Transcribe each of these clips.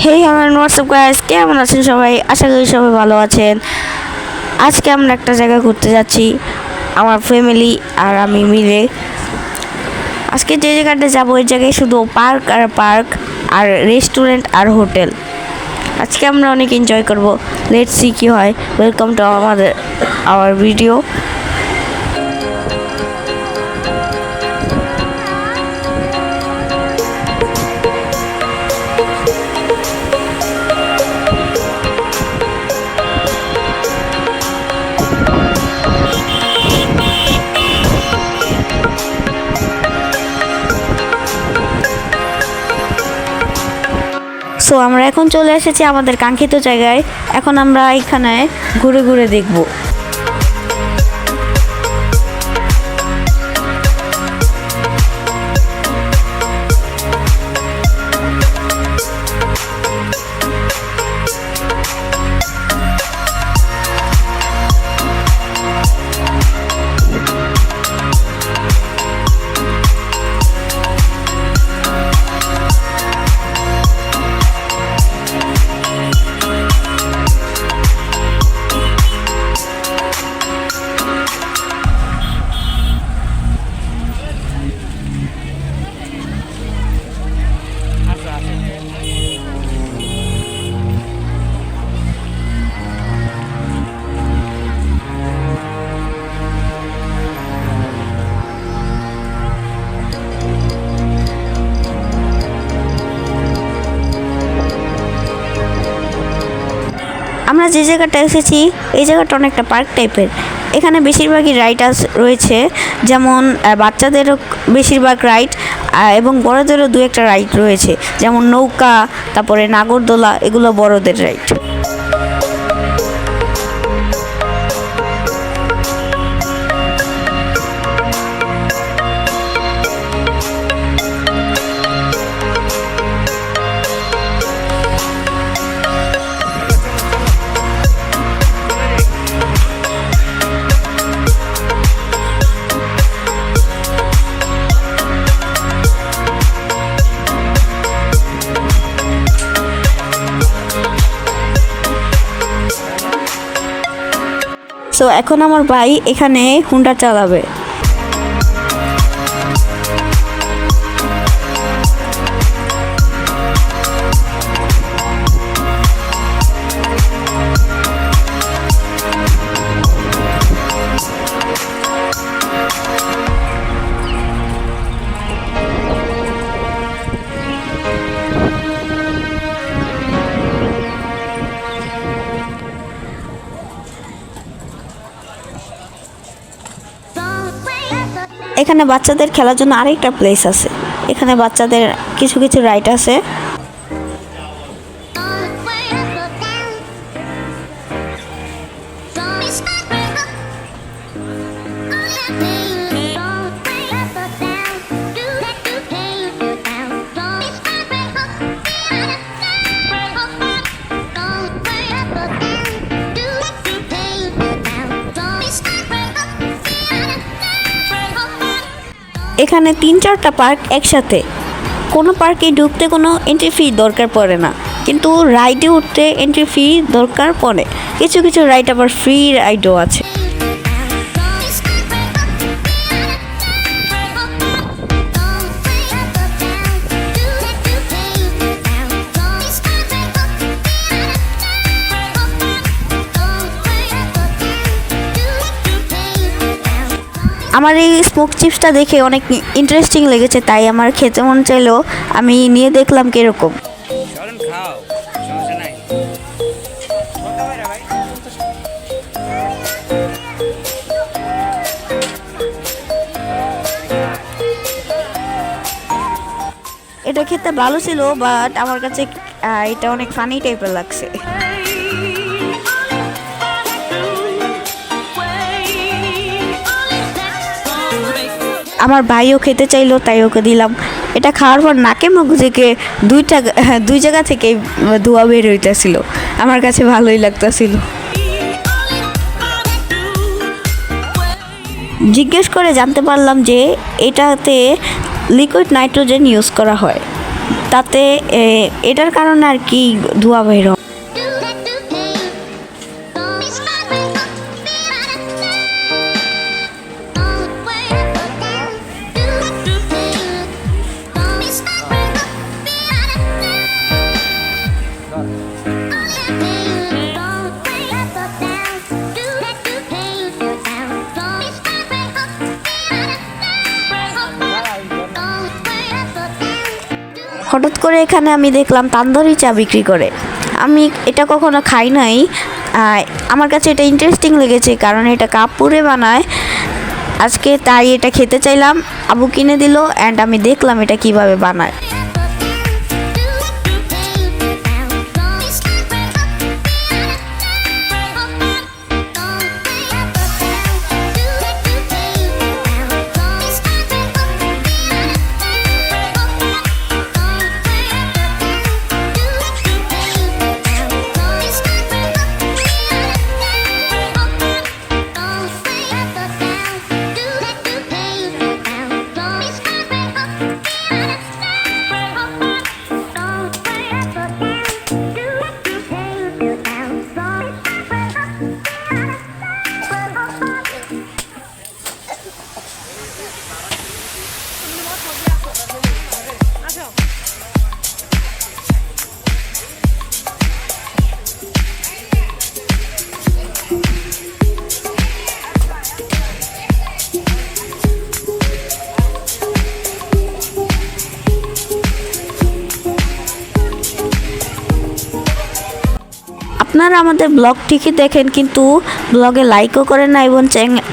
হেই আমার WhatsApp guys, কেমন আছেন সবাই? আশা করি সবাই ভালো আছেন। আজকে আমরা একটা জায়গা ঘুরতে যাচ্ছি, আমার ফ্যামিলি আর আমি মিলে। আজকে যে জায়গাটা যাবো ওই জায়গায় শুধু পার্ক আর পার্ক আর রেস্টুরেন্ট আর হোটেল। আজকে আমরা অনেক এনজয় করব। লেটস সি কি হয়। Welcome to our video. So আমরা এখন চলে এসেছি আমাদের কাঙ্ক্ষিত জায়গায়। এখন আমরা এখানে ঘুরে ঘুরে দেখব। আমরা যে জায়গাটা এসেছি এই জায়গাটা অনেকটা পার্ক টাইপের। এখানে বেশিরভাগই রাইড রয়েছে, যেমন বাচ্চাদেরও বেশিরভাগ রাইড এবং বড়দেরও দু একটা রাইড রয়েছে, যেমন নৌকা, তারপরে নাগরদোলা, এগুলো বড়দের রাইড। সো এখন আমার ভাই এখানে হুন্ডা চালাবে। এখানে বাচ্চাদের খেলার জন্য আরেকটা প্লেস আছে। এখানে বাচ্চাদের কিছু কিছু রাইড আছে। এখানে 3-4টা পার্ক একসাথে। কোনো পার্কে ঢুকতে কোনো এন্ট্রি ফি দরকার পড়ে না, কিন্তু রাইডে উঠতে এন্ট্রি ফি দরকার পড়ে। কিছু কিছু রাইড আবার ফ্রি রাইডও আছে। আমার এই স্মোক চিপসটা দেখে অনেক ইন্টারেস্টিং লেগেছে, তাই আমার খেতে মন চাইলো। আমি নিয়ে দেখলাম কিরকম। এটা খেতে ভালো ছিল, বাট আমার কাছে এটা অনেক ফানি টাইপের লাগছে। আমার ভাইও খেতে চাইলো, তাই ওকে দিলাম। এটা খাওয়ার পর নাকে মুখ থেকে দুই জায়গা থেকে ধোঁয়া বের হইতেছিল। আমার কাছে ভালোই লাগতেছিল। জিজ্ঞেস করে জানতে পারলাম যে এটাতে লিকুইড নাইট্রোজেন ইউজ করা হয়। তাতে এটার কারণে আর কি ধোঁয়া বের হয়। হঠাৎ করে এখানে আমি দেখলাম তান্দুরি চা বিক্রি করে। আমি এটা কখনো খাই নাই, আমার কাছে এটা ইন্টারেস্টিং লেগেছে কারণ এটা কাপড়ে বানায়। আজকে তাই এটা খেতে চাইলাম, আবু কিনে দিল অ্যান্ড আমি দেখলাম এটা কিভাবে বানায়। আপনারা আমাদের ব্লগ ঠিকই দেখেন কিন্তু ব্লগে লাইকও করেন না এবং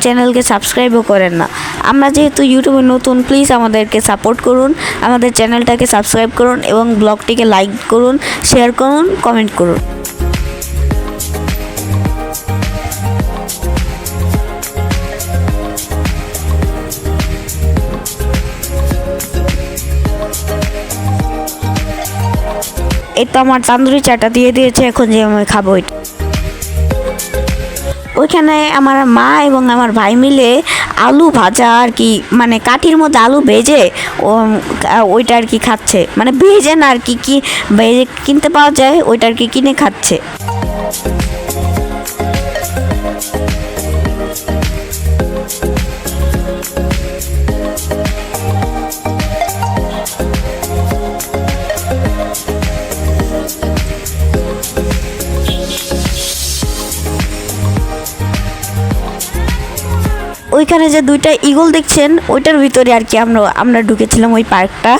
চ্যানেলকে সাবস্ক্রাইবও করেন না। আমরা যেহেতু ইউটিউবে নতুন, প্লিজ আমাদেরকে সাপোর্ট করুন, আমাদের চ্যানেলটাকে সাবস্ক্রাইব করুন এবং ব্লগটিকে লাইক করুন, শেয়ার করুন, কমেন্ট করুন। এই তো আমার তান্দুরি চাটা দিয়ে দিয়েছে, এখন যে আমি খাবো। ওইখানে আমার মা এবং আমার ভাই মিলে আলু ভাজা আর কি, মানে কাঠির মধ্যে আলু ভেজে ওইটা আর কি খাচ্ছে, মানে ভেজে না আর কি ভেজে কিনতে পাওয়া যায়, ওইটা আর কি কিনে খাচ্ছে। ওইখানে যে দুইটা ঈগল দেখছেন ওইটার ভিতরে আর কি আমরা ঢুকেছিলাম ওই পার্কটা।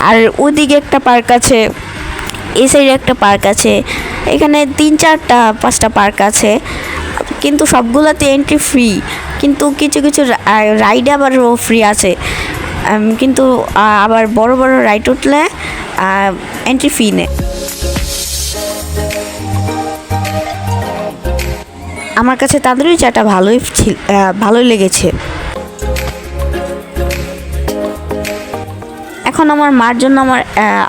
আর ওইদিকে একটা পার্ক আছে, এই সাইডে একটা পার্ক আছে, এখানে 3-4-5টা পার্ক আছে, কিন্তু সবগুলোতে এন্ট্রি ফ্রি, কিন্তু কিছু কিছু রাইড আবারও ফ্রি আছে, কিন্তু আবার বড় বড় রাইড উঠলে এন্ট্রি ফি নেয়। আমার কাছে তান্দুরি চাটা ভালোই লেগেছে। এখন আমার মার জন্য আমার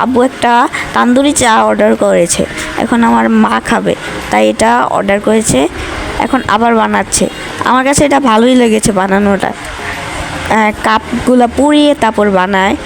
আব্বু একটা তান্দুরি চা অর্ডার করেছে, এখন আমার মা খাবে তাই এটা অর্ডার করেছে, এখন আবার বানাচ্ছে। আমার কাছে এটা ভালোই লেগেছে বানানোটা, কাপগুলো পুড়িয়ে তারপর বানায়।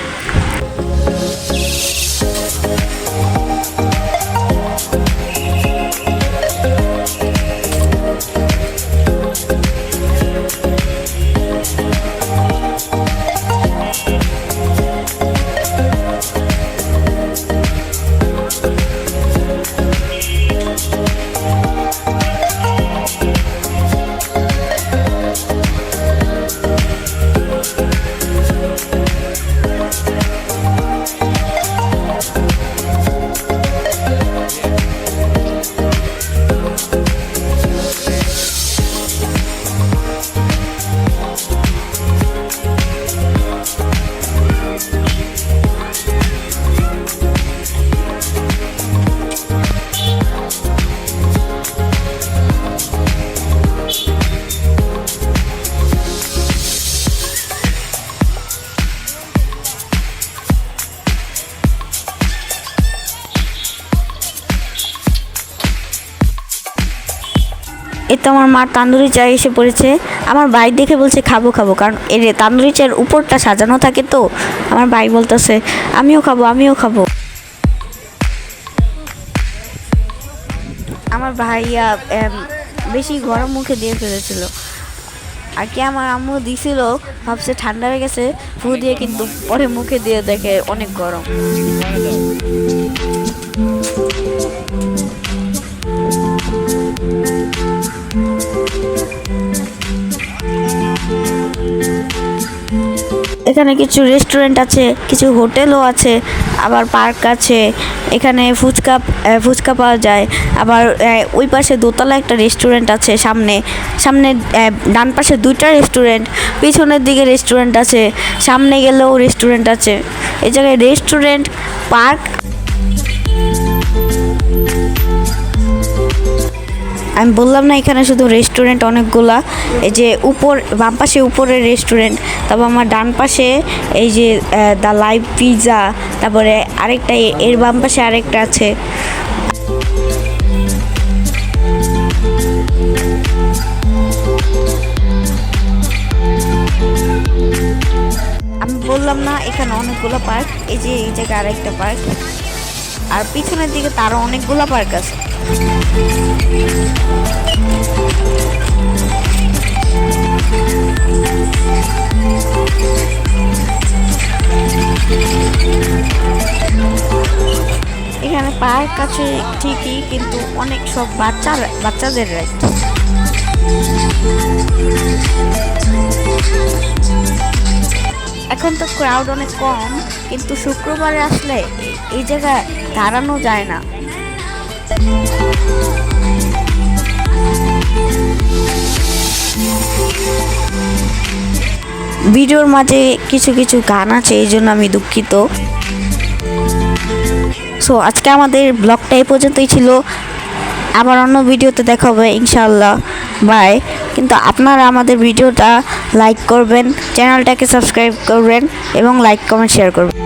এই তো আমার মার তান্দুরি চা এসে পড়েছে। আমার ভাই দেখে বলছে খাবো খাবো, কারণ এর তান্দুরি চায়ের উপরটা সাজানো থাকে, তো আমার ভাই বলতেছে আমিও খাবো আমিও খাবো। আমার ভাইয়া বেশি গরম মুখে দিয়ে ফেলেছিল আর কি আমার আম্মু দিছিল, ভাবছে ঠান্ডা হয়ে গেছে ফু দিয়ে, কিন্তু পরে মুখে দিয়ে দেখে অনেক গরম। এখানে কিছু রেস্টুরেন্ট আছে, কিছু হোটেলও আছে, আবার পার্ক আছে। এখানে ফুচকা পাওয়া যায়। আবার ওই পাশে দোতলা একটা রেস্টুরেন্ট আছে, সামনে সামনে ডান পাশে 2টা রেস্টুরেন্ট, পিছনের দিকে রেস্টুরেন্ট আছে, সামনে গেলেও রেস্টুরেন্ট আছে। এই জায়গায় রেস্টুরেন্ট, পার্ক। আমি বললাম না এখানে শুধু রেস্টুরেন্ট অনেকগুলা। এই যে বাম পাশে উপরে রেস্টুরেন্ট, তারপর আমার ডান পাশে এই যে দ্য লাইভ পিৎজা, তারপরে আরেকটা এর বাম পাশে আরেকটা আছে। আমি বললাম না এখানে অনেকগুলো পার্ক। এই যে এই জায়গায় আরেকটা পার্ক, আর পিছনের দিকে তারও অনেকগুলো পার্ক আছে। এখানে পার্ক আছে ঠিকই, কিন্তু অনেক সব বাচ্চাদের রাইড। এখন তো ক্রাউড অনেক কম, কিন্তু শুক্রবারে আসলে এই জায়গায় দাঁড়ানো যায় না। ভিডিওর মাঝে কিছু কিছু গান আছে, এই জন্য আমি দুঃখিত। সো আজকে আমাদের ব্লগটা এই পর্যন্তই ছিল। আবার অন্য ভিডিওতে দেখা হবে ইনশাআল্লাহ। বাই। কিন্তু আপনারা আমাদের ভিডিওটা লাইক করবেন, চ্যানেলটাকে সাবস্ক্রাইব করবেন এবং লাইক কমেন্ট শেয়ার করবেন।